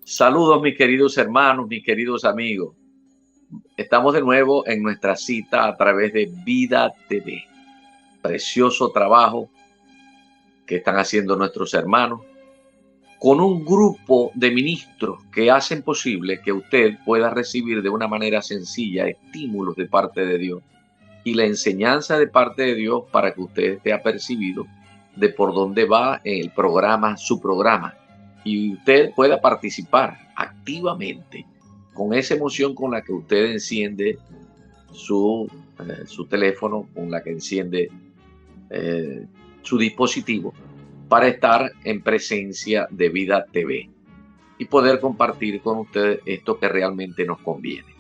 Saludos, mis queridos hermanos, mis queridos amigos. Estamos de nuevo en nuestra cita a través de Vida TV. Precioso trabajo que están haciendo nuestros hermanos con un grupo de ministros que hacen posible que usted pueda recibir de una manera sencilla estímulos de parte de Dios y la enseñanza de parte de Dios para que usted esté apercibido de por dónde va el programa, su programa, y usted pueda participar activamente con esa emoción con la que usted enciende su teléfono, con la que enciende su dispositivo para estar en presencia de Vida TV y poder compartir con ustedes esto que realmente nos conviene.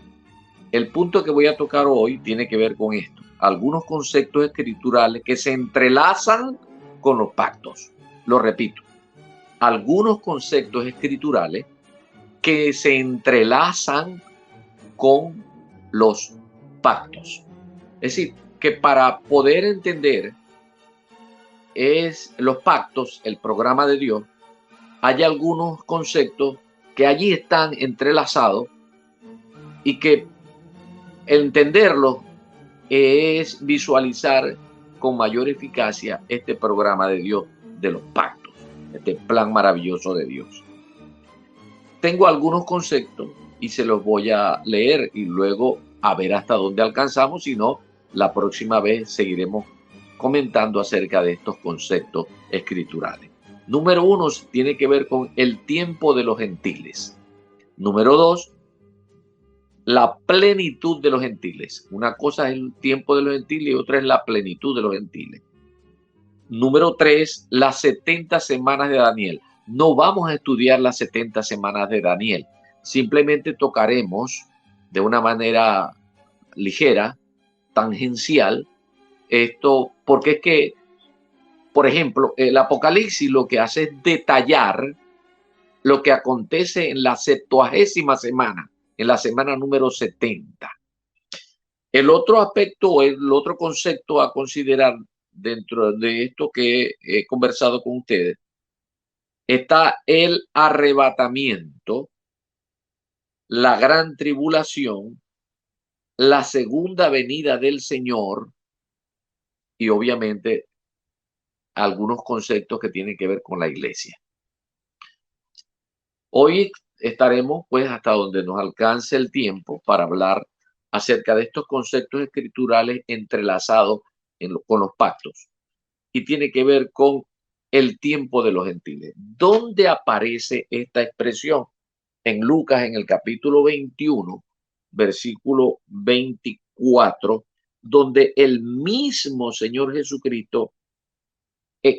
El punto que voy a tocar hoy tiene que ver con esto. Algunos conceptos escriturales que se entrelazan con los pactos. Lo repito. Algunos conceptos escriturales que se entrelazan con los pactos. Es decir, que para poder entender los pactos, el programa de Dios, hay algunos conceptos que allí están entrelazados y que entenderlos es visualizar con mayor eficacia este programa de Dios de los pactos, este plan maravilloso de Dios. Tengo algunos conceptos y se los voy a leer y luego a ver hasta dónde alcanzamos, si no, la próxima vez seguiremos comentando acerca de estos conceptos escriturales. Número 1 tiene que ver con el tiempo de los gentiles. Número 2, la plenitud de los gentiles. Una cosa es el tiempo de los gentiles y otra es la plenitud de los gentiles. Número 3, las 70 semanas de Daniel. No vamos a estudiar las 70 semanas de Daniel. Simplemente tocaremos de una manera ligera, tangencial, esto, porque es que, por ejemplo, el Apocalipsis lo que hace es detallar lo que acontece en la 70ª semana, en la semana número 70. El otro aspecto, el otro concepto a considerar dentro de esto que he conversado con ustedes, está el arrebatamiento, la gran tribulación, la segunda venida del Señor y obviamente algunos conceptos que tienen que ver con la iglesia. Hoy estaremos pues hasta donde nos alcance el tiempo para hablar acerca de estos conceptos escriturales entrelazados con los pactos y tiene que ver con el tiempo de los gentiles. ¿Dónde aparece esta expresión? En Lucas, en el capítulo 21, versículo 24, donde el mismo Señor Jesucristo,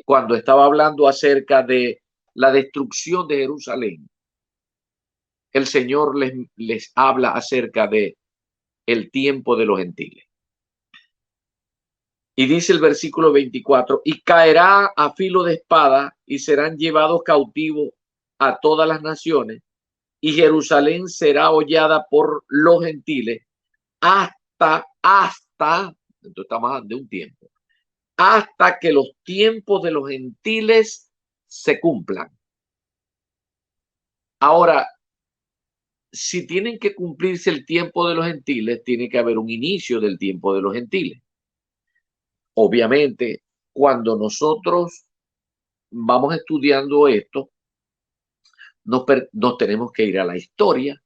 cuando estaba hablando acerca de la destrucción de Jerusalén, el Señor les habla acerca de el tiempo de los gentiles. Y dice el versículo 24, y caerá a filo de espada y serán llevados cautivos a todas las naciones, y Jerusalén será hollada por los gentiles hasta, entonces estamos hablando de un tiempo, hasta que los tiempos de los gentiles se cumplan. Ahora, si tienen que cumplirse el tiempo de los gentiles, tiene que haber un inicio del tiempo de los gentiles. Obviamente, cuando nosotros vamos estudiando esto, nos tenemos que ir a la historia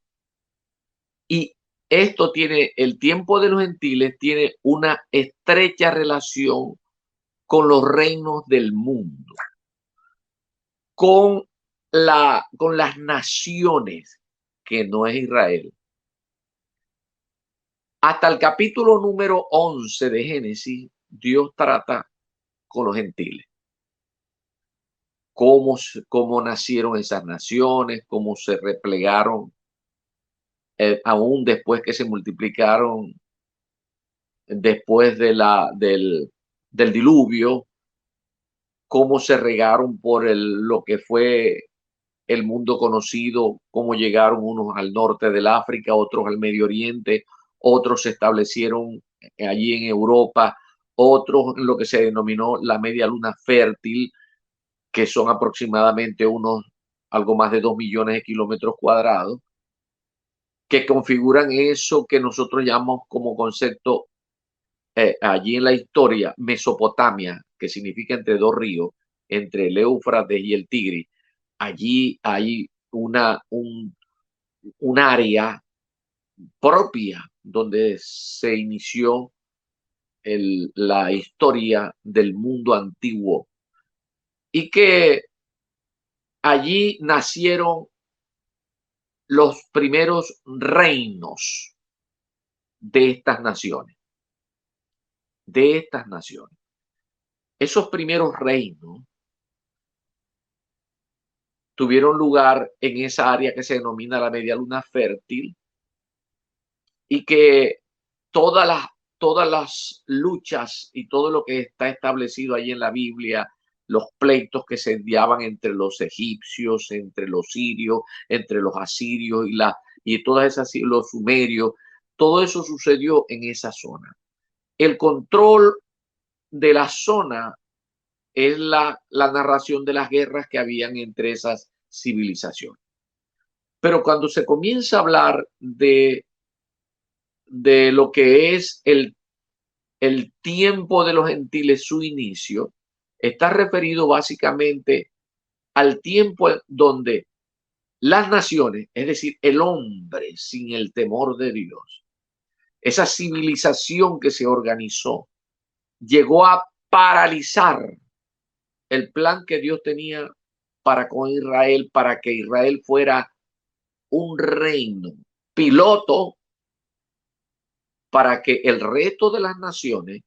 y esto tiene, el tiempo de los gentiles tiene una estrecha relación con los reinos del mundo, con las naciones que no es Israel. Hasta el capítulo número 11 de Génesis, Dios trata con los gentiles. Cómo nacieron esas naciones, cómo se replegaron, aún después que se multiplicaron, después del diluvio, cómo se regaron por lo que fue el mundo conocido, cómo llegaron unos al norte del África, otros al Medio Oriente, otros se establecieron allí en Europa, otros en lo que se denominó la media luna fértil, que son aproximadamente algo más de 2 millones de kilómetros cuadrados, que configuran eso que nosotros llamamos como concepto allí en la historia, Mesopotamia, que significa entre dos ríos, entre el Éufrates y el Tigris. Allí hay un área propia donde se inició la historia del mundo antiguo y que allí nacieron los primeros reinos de estas naciones, de estas naciones. Esos primeros reinos tuvieron lugar en esa área que se denomina la media luna fértil y que todas las, todas las luchas y todo lo que está establecido ahí en la Biblia, los pleitos que se enviaban entre los egipcios, entre los sirios, entre los asirios y todas esas, los sumerios, todo eso sucedió en esa zona. El control de la zona es la narración de las guerras que habían entre esas civilizaciones. Pero cuando se comienza a hablar de lo que es el tiempo de los gentiles, su inicio, está referido básicamente al tiempo donde las naciones, es decir, el hombre sin el temor de Dios, esa civilización que se organizó, llegó a paralizar el plan que Dios tenía para con Israel, para que Israel fuera un reino piloto para que el resto de las naciones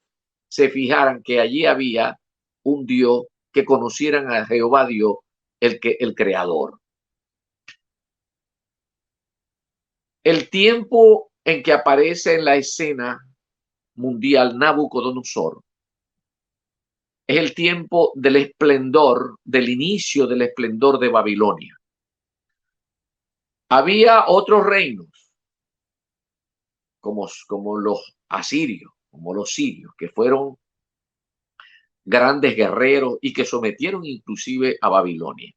se fijaran que allí había un Dios, que conocieran a Jehová Dios, el creador. El tiempo en que aparece en la escena mundial Nabucodonosor es el tiempo del esplendor, del inicio del esplendor de Babilonia. Había otros reinos, como los asirios, como los sirios, que fueron grandes guerreros y que sometieron inclusive a Babilonia.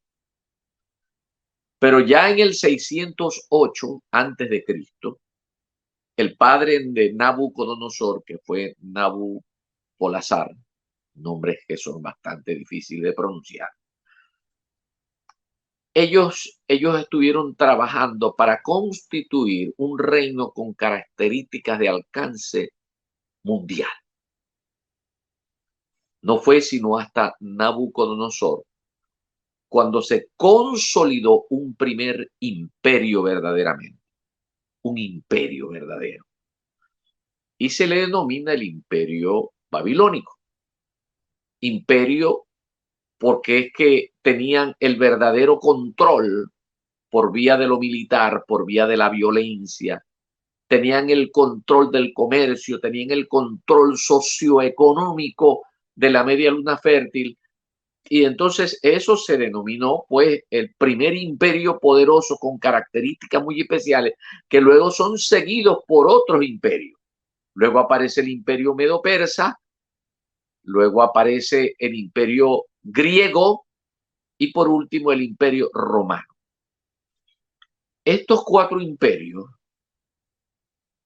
Pero ya en el 608 antes de Cristo, el padre de Nabucodonosor, que fue Nabopolassar, nombres que son bastante difíciles de pronunciar, ellos estuvieron trabajando para constituir un reino con características de alcance mundial. No fue sino hasta Nabucodonosor cuando se consolidó un primer imperio verdaderamente, un imperio verdadero. Y se le denomina el imperio babilónico. Imperio porque es que tenían el verdadero control por vía de lo militar, por vía de la violencia, tenían el control del comercio, tenían el control socioeconómico de la media luna fértil. Y entonces eso se denominó pues el primer imperio poderoso con características muy especiales que luego son seguidos por otros imperios. Luego aparece el imperio medo-persa, luego aparece el imperio griego y por último el imperio romano. Estos cuatro imperios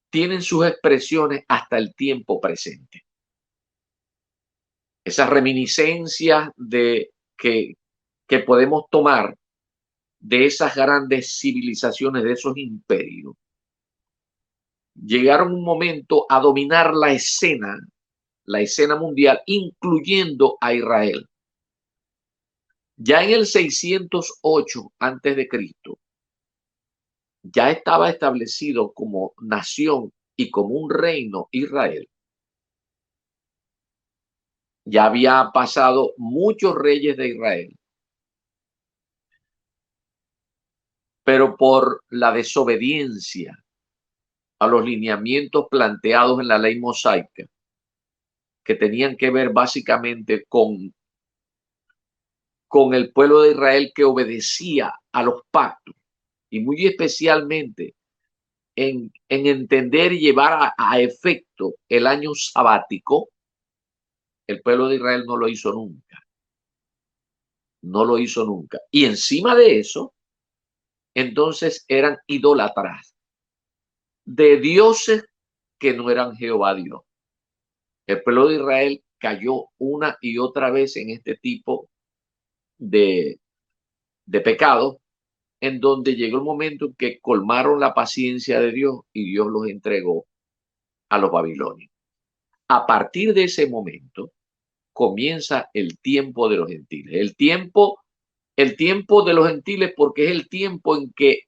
tienen sus expresiones hasta el tiempo presente. Esas reminiscencias que podemos tomar de esas grandes civilizaciones, de esos imperios, llegaron un momento a dominar la escena mundial, incluyendo a Israel. Ya en el 608 antes de Cristo, ya estaba establecido como nación y como un reino Israel. Ya había pasado muchos reyes de Israel, pero por la desobediencia a los lineamientos planteados en la ley mosaica, que tenían que ver básicamente con con el pueblo de Israel que obedecía a los pactos, y muy especialmente en entender y llevar a efecto el año sabático, el pueblo de Israel no lo hizo nunca. No lo hizo nunca. Y encima de eso, entonces eran idólatras de dioses que no eran Jehová Dios. El pueblo de Israel cayó una y otra vez en este tipo de pecado, en donde llegó el momento en que colmaron la paciencia de Dios y Dios los entregó a los babilonios. A partir de ese momento comienza el tiempo de los gentiles. El tiempo de los gentiles, porque es el tiempo en que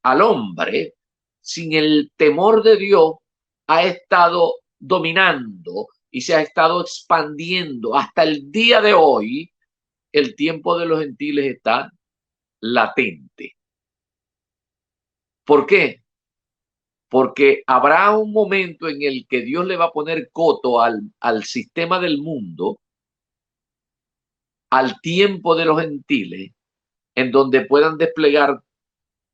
al hombre, sin el temor de Dios, ha estado dominando y se ha estado expandiendo. Hasta el día de hoy, el tiempo de los gentiles está latente. ¿Por qué? Porque habrá un momento en el que Dios le va a poner coto al sistema del mundo, al tiempo de los gentiles, en donde puedan desplegar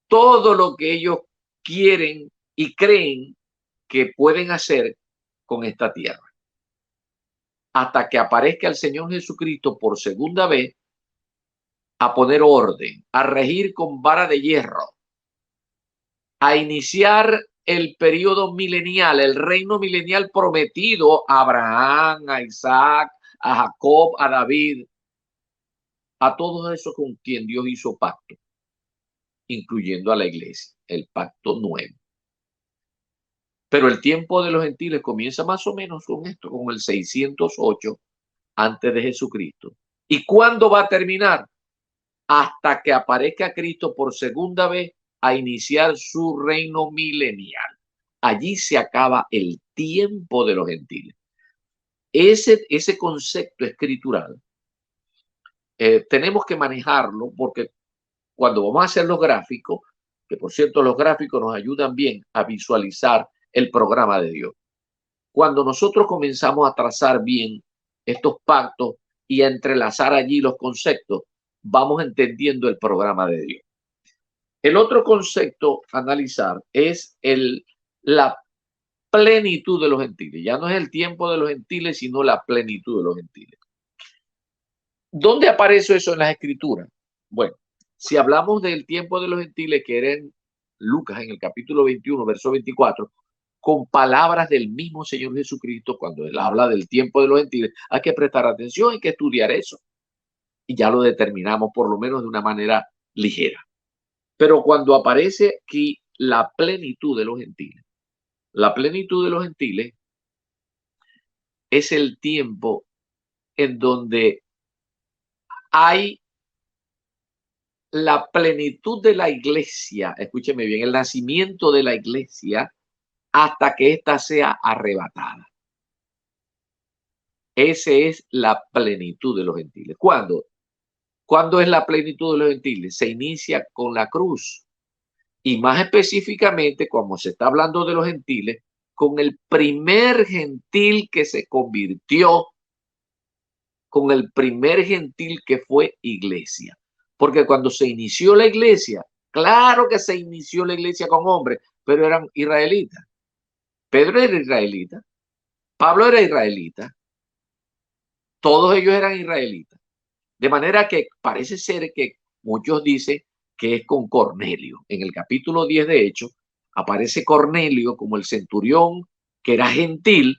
todo lo que ellos quieren y creen que pueden hacer con esta tierra. Hasta que aparezca el Señor Jesucristo por segunda vez a poner orden, a regir con vara de hierro, a iniciar el periodo milenial, el reino milenial prometido a Abraham, a Isaac, a Jacob, a David, a todos esos con quien Dios hizo pacto, incluyendo a la iglesia, el pacto nuevo. Pero el tiempo de los gentiles comienza más o menos con esto, con el 608 antes de Jesucristo. ¿Y cuándo va a terminar? Hasta que aparezca Cristo por segunda vez a iniciar su reino milenial. Allí se acaba el tiempo de los gentiles. Ese concepto escritural tenemos que manejarlo, porque cuando vamos a hacer los gráficos, que por cierto los gráficos nos ayudan bien a visualizar el programa de Dios. Cuando nosotros comenzamos a trazar bien estos pactos y a entrelazar allí los conceptos, vamos entendiendo el programa de Dios. El otro concepto a analizar es la plenitud de los gentiles. Ya no es el tiempo de los gentiles, sino la plenitud de los gentiles. ¿Dónde aparece eso en las escrituras? Bueno, si hablamos del tiempo de los gentiles, que era en Lucas, en el capítulo 21, verso 24, con palabras del mismo Señor Jesucristo, cuando él habla del tiempo de los gentiles, hay que prestar atención, hay que estudiar eso. Y ya lo determinamos por lo menos de una manera ligera. Pero cuando aparece aquí la plenitud de los gentiles, la plenitud de los gentiles es el tiempo en donde hay la plenitud de la iglesia, escúcheme bien, el nacimiento de la iglesia hasta que ésta sea arrebatada. Esa es la plenitud de los gentiles. ¿Cuándo? ¿Cuándo es la plenitud de los gentiles? Se inicia con la cruz. Y más específicamente, como se está hablando de los gentiles, con el primer gentil que se convirtió, con el primer gentil que fue iglesia. Porque cuando se inició la iglesia, claro que se inició la iglesia con hombres, pero eran israelitas. Pedro era israelita, Pablo era israelita, todos ellos eran israelitas. De manera que parece ser que muchos dicen que es con Cornelio. En el capítulo 10 de Hechos aparece Cornelio como el centurión que era gentil,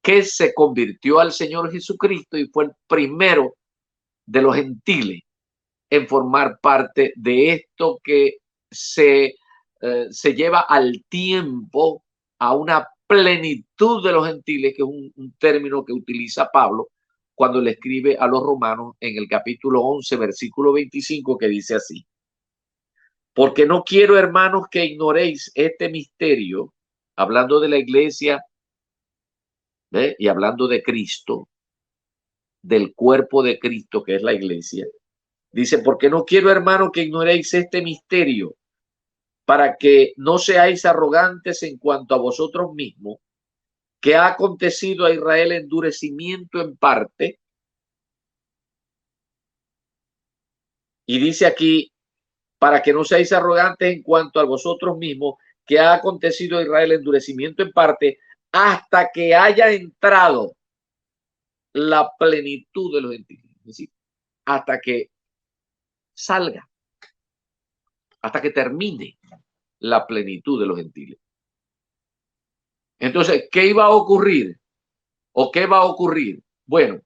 que se convirtió al Señor Jesucristo y fue el primero de los gentiles en formar parte de esto que se lleva al tiempo, a una plenitud de los gentiles, que es un término que utiliza Pablo cuando le escribe a los romanos en el capítulo 11, versículo 25, que dice así: porque no quiero, hermanos, que ignoréis este misterio, hablando de la iglesia, ¿ve? Y hablando de Cristo, del cuerpo de Cristo, que es la iglesia. Dice, porque no quiero, hermano, que ignoréis este misterio, para que no seáis arrogantes en cuanto a vosotros mismos, que ha acontecido a Israel endurecimiento en parte, Y dice aquí, para que no seáis arrogantes en cuanto a vosotros mismos, que ha acontecido a Israel endurecimiento en parte, hasta que haya entrado la plenitud de los gentiles. Es decir, hasta que salga, hasta que termine la plenitud de los gentiles. Entonces, ¿qué iba a ocurrir? ¿O qué va a ocurrir? Bueno,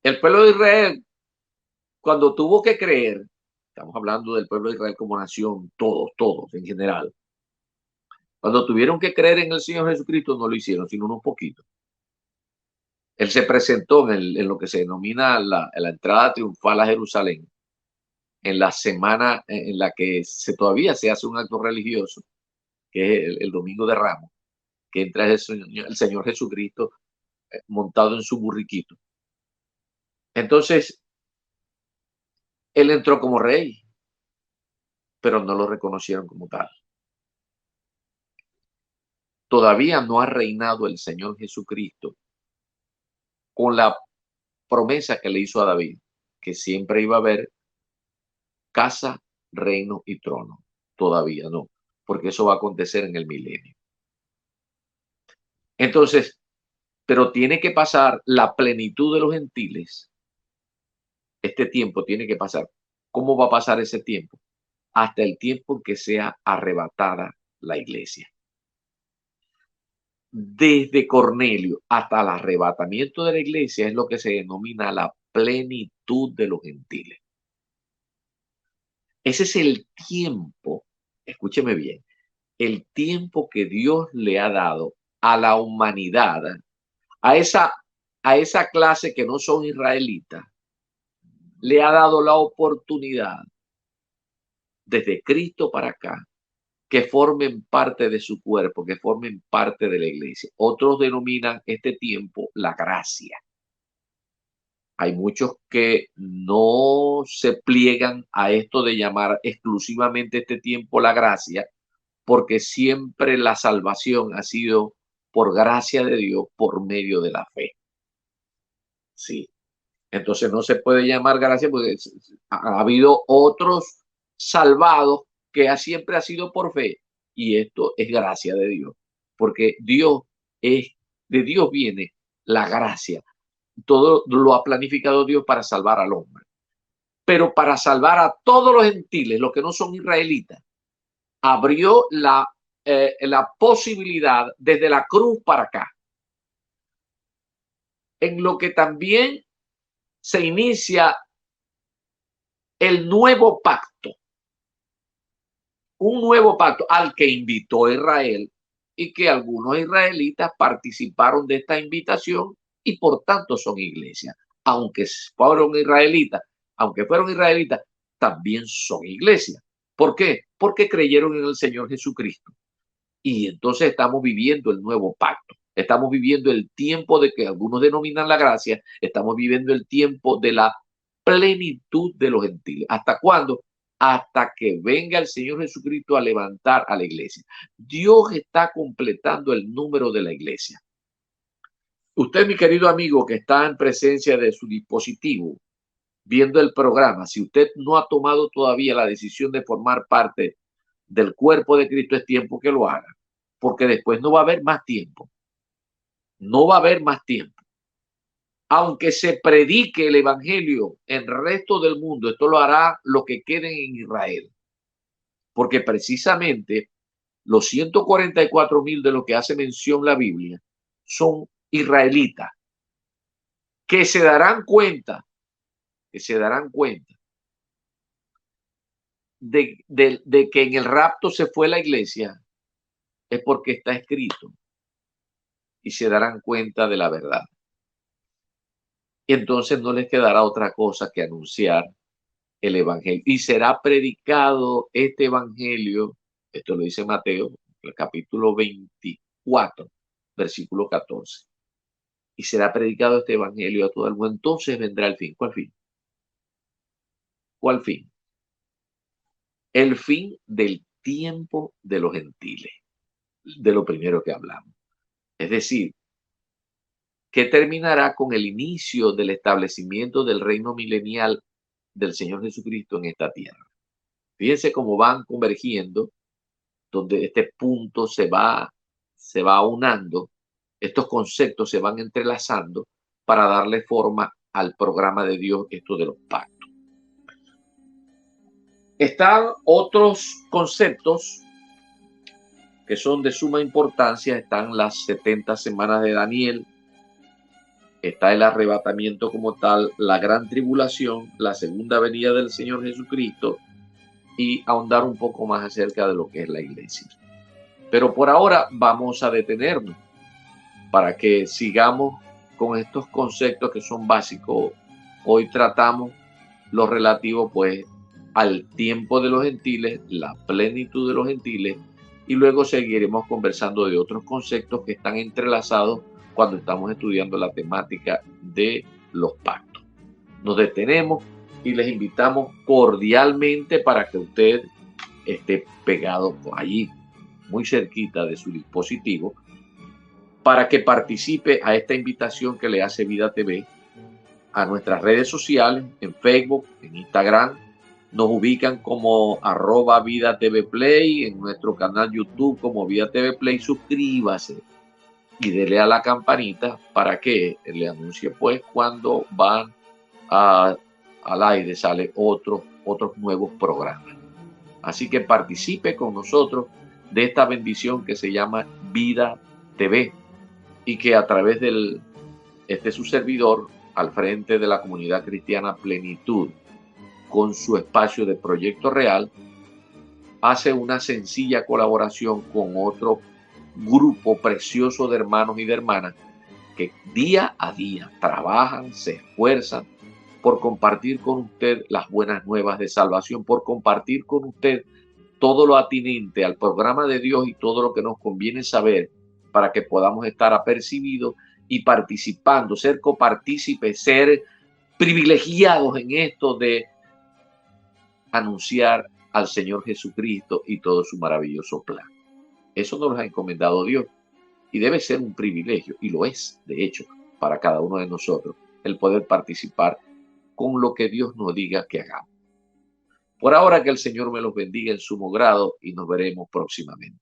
el pueblo de Israel, cuando tuvo que creer, estamos hablando del pueblo de Israel como nación, todos en general, cuando tuvieron que creer en el Señor Jesucristo, no lo hicieron, sino unos poquitos. Él se presentó en lo que se denomina la entrada triunfal a Jerusalén, en la semana en la que todavía se hace un acto religioso, que es el Domingo de Ramos, que entra el Señor Jesucristo montado en su burriquito. Entonces, él entró como rey, pero no lo reconocieron como tal. Todavía no ha reinado el Señor Jesucristo con la promesa que le hizo a David, que siempre iba a haber casa, reino y trono. Todavía no, porque eso va a acontecer en el milenio. Entonces, pero tiene que pasar la plenitud de los gentiles. Este tiempo tiene que pasar. ¿Cómo va a pasar ese tiempo? Hasta el tiempo en que sea arrebatada la iglesia. Desde Cornelio hasta el arrebatamiento de la iglesia es lo que se denomina la plenitud de los gentiles. Ese es el tiempo, escúcheme bien, el tiempo que Dios le ha dado a la humanidad, a esa clase que no son israelitas, le ha dado la oportunidad desde Cristo para acá que formen parte de su cuerpo, que formen parte de la iglesia. Otros denominan este tiempo la gracia. Hay muchos que no se pliegan a esto de llamar exclusivamente este tiempo la gracia, porque siempre la salvación ha sido por gracia de Dios por medio de la fe. Sí. Entonces no se puede llamar gracia porque ha habido otros salvados que siempre ha sido por fe y esto es gracia de Dios, porque de Dios viene la gracia. Todo lo ha planificado Dios para salvar al hombre, pero para salvar a todos los gentiles, los que no son israelitas, abrió la posibilidad desde la cruz para acá, en lo que también se inicia el nuevo pacto, un nuevo pacto al que invitó Israel y que algunos israelitas participaron de esta invitación y por tanto son iglesia. Aunque fueron israelitas, también son iglesia. ¿Por qué? Porque creyeron en el Señor Jesucristo. Y entonces estamos viviendo el nuevo pacto. Estamos viviendo el tiempo de que algunos denominan la gracia. Estamos viviendo el tiempo de la plenitud de los gentiles. ¿Hasta cuándo? Hasta que venga el Señor Jesucristo a levantar a la iglesia. Dios está completando el número de la iglesia. Usted, mi querido amigo, que está en presencia de su dispositivo, viendo el programa, si usted no ha tomado todavía la decisión de formar parte del cuerpo de Cristo, es tiempo que lo haga, porque después no va a haber más tiempo. No va a haber más tiempo. Aunque se predique el evangelio en el resto del mundo, esto lo hará lo que queden en Israel, porque precisamente los 144,000 de los que hace mención la Biblia son israelitas que se darán cuenta, de que en el rapto se fue la iglesia, es porque está escrito y se darán cuenta de la verdad. Y entonces no les quedará otra cosa que anunciar el evangelio. Y será predicado este evangelio, esto lo dice Mateo, el capítulo 24, versículo 14. Y será predicado este evangelio a todo el mundo. Entonces vendrá el fin. ¿Cuál fin? ¿Cuál fin? El fin del tiempo de los gentiles, de lo primero que hablamos. Es decir, que terminará con el inicio del establecimiento del reino milenial del Señor Jesucristo en esta tierra. Fíjense cómo van convergiendo, donde este punto se va aunando, estos conceptos se van entrelazando para darle forma al programa de Dios, esto de los pactos. Están otros conceptos que son de suma importancia. Están las 70 semanas de Daniel, está el arrebatamiento como tal, la gran tribulación, la segunda venida del Señor Jesucristo y ahondar un poco más acerca de lo que es la iglesia. Pero por ahora vamos a detenernos para que sigamos con estos conceptos que son básicos. Hoy tratamos lo relativo pues al tiempo de los gentiles, la plenitud de los gentiles, y luego seguiremos conversando de otros conceptos que están entrelazados cuando estamos estudiando la temática de los pactos. Nos detenemos y les invitamos cordialmente para que usted esté pegado allí, muy cerquita de su dispositivo, para que participe a esta invitación que le hace Vida TV, a nuestras redes sociales, en Facebook, en Instagram. Nos ubican como @Vida TV Play, en nuestro canal YouTube como Vida TV Play. Suscríbase y dele a la campanita para que le anuncie pues cuando van al aire, sale otros nuevos programas. Así que participe con nosotros de esta bendición que se llama Vida TV, y que a través de su servidor al frente de la comunidad cristiana Plenitud, con su espacio de Proyecto Real, hace una sencilla colaboración con otro grupo precioso de hermanos y de hermanas que día a día trabajan, se esfuerzan por compartir con usted las buenas nuevas de salvación, por compartir con usted todo lo atinente al programa de Dios y todo lo que nos conviene saber para que podamos estar apercibidos y participando, ser copartícipes, ser privilegiados en esto de anunciar al Señor Jesucristo y todo su maravilloso plan. Eso nos lo ha encomendado Dios y debe ser un privilegio, y lo es, de hecho, para cada uno de nosotros, el poder participar con lo que Dios nos diga que hagamos. Por ahora, que el Señor me los bendiga en sumo grado y nos veremos próximamente.